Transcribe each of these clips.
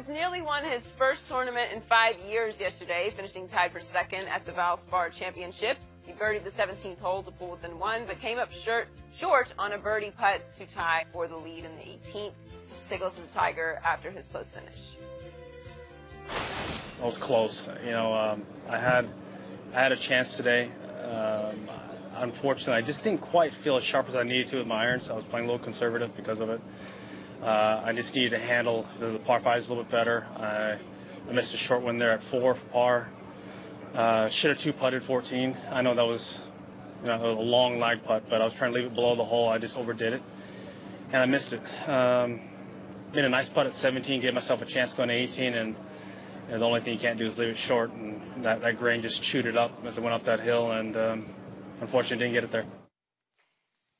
Woods nearly won his first tournament in 5 years yesterday, finishing tied for second at the Valspar Championship. He birdied the 17th hole to pull within one, but came up short on a birdie putt to tie for the lead in the 18th. Let's take a listen to Tiger after his close finish. It was close. I had a chance today. Unfortunately, I just didn't quite feel as sharp as I needed to with my irons. I was playing a little conservative because of it. I just needed to handle the par fives a little bit better. I missed a short one there at 4 for par. Should have two-putted 14. I know that was a long lag putt, but I was trying to leave it below the hole. I just overdid it, and I missed it. Made a nice putt at 17, gave myself a chance going to 18, and the only thing you can't do is leave it short, and that grain just chewed it up as it went up that hill, and unfortunately didn't get it there.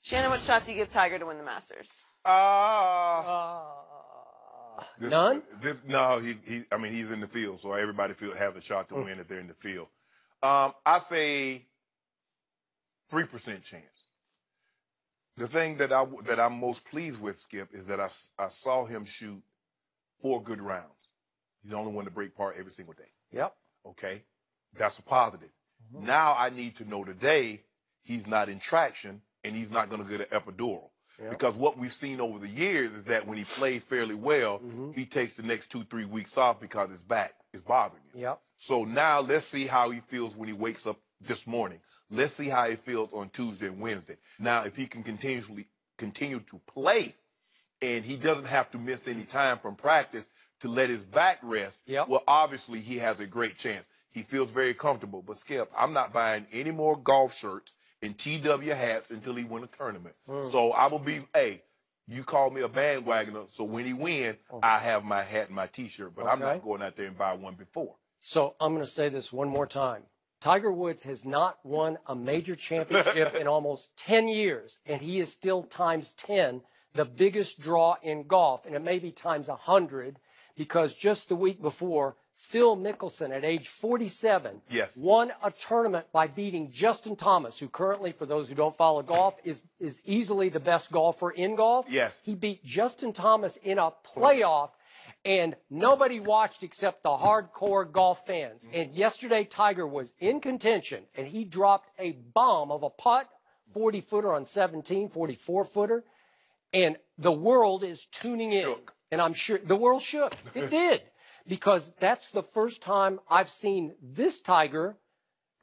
Shannon, what shot do you give Tiger to win the Masters? None? No, I mean, he's in the field, so everybody has a shot to win if they're in the field. I say 3% chance. The thing that I'm most pleased with, Skip, is that I saw him shoot 4 good rounds. He's the only one to break par every single day. Yep. Okay? That's a positive. Mm-hmm. Now I need to know today he's not in traction and he's not going to get an epidural. Yep. Because what we've seen over the years is that when he plays fairly well, he takes the next 2-3 weeks off because his back is bothering him. Yep. So now let's see how he feels when he wakes up this morning. Let's see how he feels on Tuesday and Wednesday. Now, if he can continue to play and he doesn't have to miss any time from practice to let his back rest, well, obviously he has a great chance. He feels very comfortable. But, Skip, I'm not buying any more golf shirts and TW hats until he wins a tournament. So I will be, you call me a bandwagoner, so when he wins, I have my hat and my T-shirt. But I'm not going out there and buy one before. So I'm going to say this one more time. Tiger Woods has not won a major championship in almost 10 years, and he is still times 10 the biggest draw in golf, and it may be times 100 because just the week before, Phil Mickelson, at age 47, won a tournament by beating Justin Thomas, who currently, for those who don't follow golf, is easily the best golfer in golf. Yes. He beat Justin Thomas in a playoff, and nobody watched except the hardcore golf fans. And yesterday, Tiger was in contention, and he dropped a bomb of a putt, 40-footer on 17, 44-footer, and the world is tuning in. Shook. And I'm sure the world shook. It did. Because that's the first time I've seen this Tiger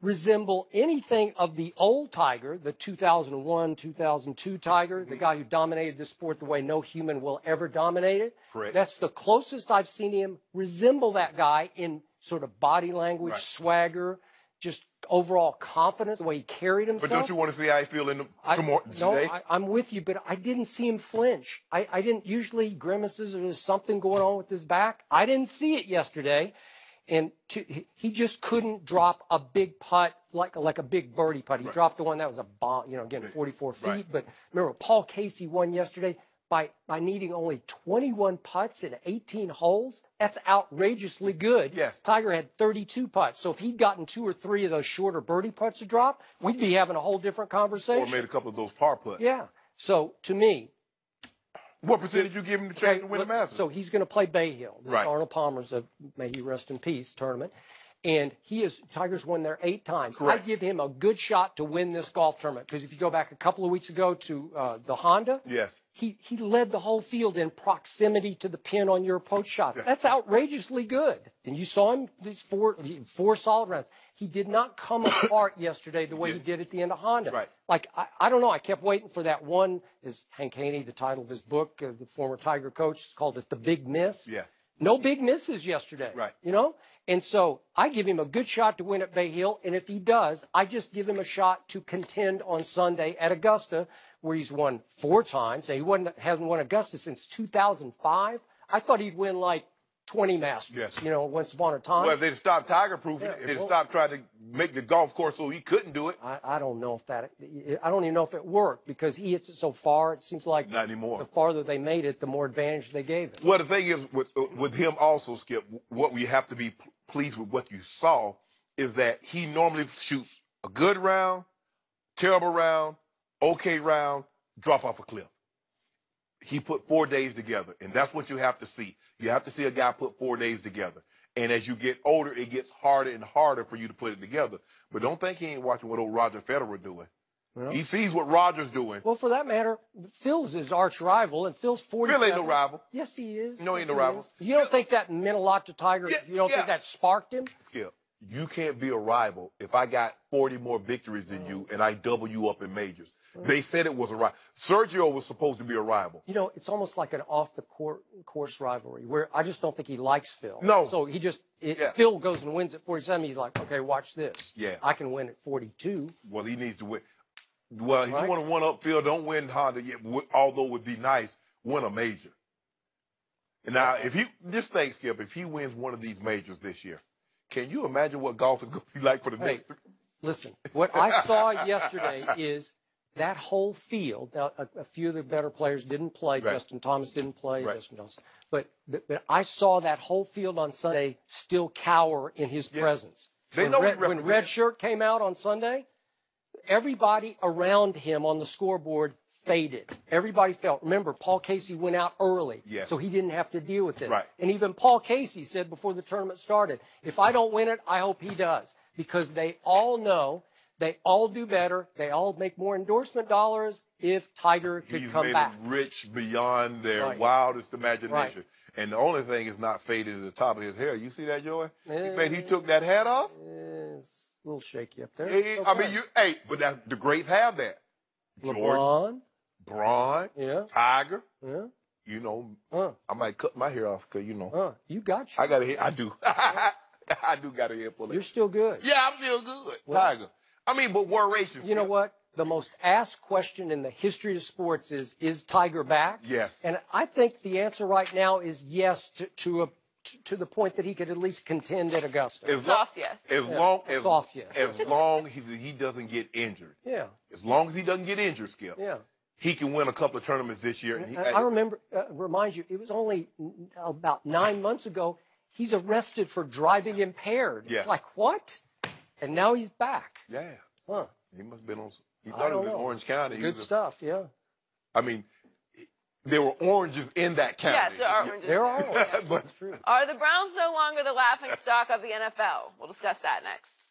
resemble anything of the old Tiger, the 2001, 2002 Tiger, the guy who dominated the sport the way no human will ever dominate it. Correct. That's the closest I've seen him resemble that guy in sort of body language, swagger, just overall confidence, the way he carried himself. But don't you want to see how he feel today? No, I'm with you, but I didn't see him flinch. I didn't usually grimaces or there's something going on with his back. I didn't see it yesterday. And he just couldn't drop a big putt like a big birdie putt. He dropped the one that was a bomb, again, 44 feet. But remember, Paul Casey won yesterday by needing only 21 putts in 18 holes. That's outrageously good. Yes. Tiger had 32 putts. So if he'd gotten 2 or 3 of those shorter birdie putts to drop, we'd be having a whole different conversation. Or made a couple of those par putts. Yeah. So to me, what percentage you give him the chance to win the Masters? So he's going to play Bay Hill. Right. Arnold Palmer's a, may he rest in peace, tournament. And Tiger's won there 8 times. Correct. I give him a good shot to win this golf tournament because if you go back a couple of weeks ago to the Honda, he led the whole field in proximity to the pin on your approach shots. That's outrageously good. And you saw him these four solid rounds. He did not come apart yesterday the way he did at the end of Honda. Right. Like, I don't know. I kept waiting for that one. Is Hank Haney, the title of his book, the former Tiger coach, called it The Big Miss. Yeah. No big misses yesterday. Right. And so I give him a good shot to win at Bay Hill. And if he does, I just give him a shot to contend on Sunday at Augusta, where he's won 4 times. Now, hasn't won Augusta since 2005. I thought he'd win like 20 Masters, once upon a time. Well, if they'd stopped Tiger-proofing it, they'd stopped trying to make the golf course so he couldn't do it. I don't know if I don't even know if it worked because he hits it so far, it seems like not anymore. The farther they made it, the more advantage they gave it. Well, the thing is, with him also, Skip, what we have to be pleased with what you saw is that he normally shoots a good round, terrible round, okay round, drop off a cliff. He put 4 days together, and that's what you have to see. You have to see a guy put 4 days together. And as you get older, it gets harder and harder for you to put it together. But don't think he ain't watching what old Roger Federer doing. Well, He sees what Roger's doing. well, for that matter, Phil's his arch rival, and Phil's 47. Phil ain't no rival. Yes, he is. No, he yes, ain't no rival. is. You don't think that meant a lot to Tiger? Yeah, You don't think that sparked him? Skip, you can't be a rival if I got 40 more victories than you and I double you up in majors. They said it was a rival. Sergio was supposed to be a rival. You know, it's almost like an off-the-course rivalry where I just don't think he likes Phil. No. So he just, Phil goes and wins at 47, he's like, okay, watch this. Yeah. I can win at 42. Well, he needs to win. Well, Right. you want to one up Phil, don't win Honda yet, although it would be nice, win a major. And now, if he, just think, Skip, if he wins one of these majors this year, can you imagine what golf is going to be like for the next 3? Listen, what I saw yesterday is that whole field. Now, a few of the better players didn't play. Right. Justin Thomas didn't play. Right. Justin Johnson. But I saw that whole field on Sunday still cower in his presence. They know he when Red Shirt came out on Sunday, everybody around him on the scoreboard faded. Everybody felt. Remember, Paul Casey went out early, Yes. so he didn't have to deal with it. Right. And even Paul Casey said before the tournament started, if I don't win it, I hope he does. Because they all know, they all do better, they all make more endorsement dollars if Tiger could He's come made back. them rich beyond their Right. wildest imagination. Right. And the only thing is not faded at the top of his hair. You see that, Joy? Eh. He took that hat off. It's a little shaky up there. Yeah, It's I okay. mean, but the greats have that. LeBron. Braun, Yeah. Tiger. Yeah. You know, Huh. I might cut my hair off because, you know, Huh. You got you. I got a hair. I do. I do got a hair full of You're still good. Yeah, I'm still good. Well, Tiger. I mean, but war races. You know what? The most asked question in the history of sports is Tiger back? Yes. And I think the answer right now is yes to the point that he could at least contend at Augusta. Soft yes. As long as soft yes. as long he doesn't get injured. Yeah. As long as he doesn't get injured, Skip. Yeah. He can win a couple of tournaments this year. And I remember, remind you, it was only about 9 months ago, he's arrested for driving impaired. Yeah. It's like, what? And now he's back. Yeah. Huh. He must have been on. He I thought it don't was in know. Orange County. Good stuff, yeah. I mean, there were oranges in that county. Yes, there are oranges. There are. But That's true. Are the Browns no longer the laughing stock of the NFL? We'll discuss that next.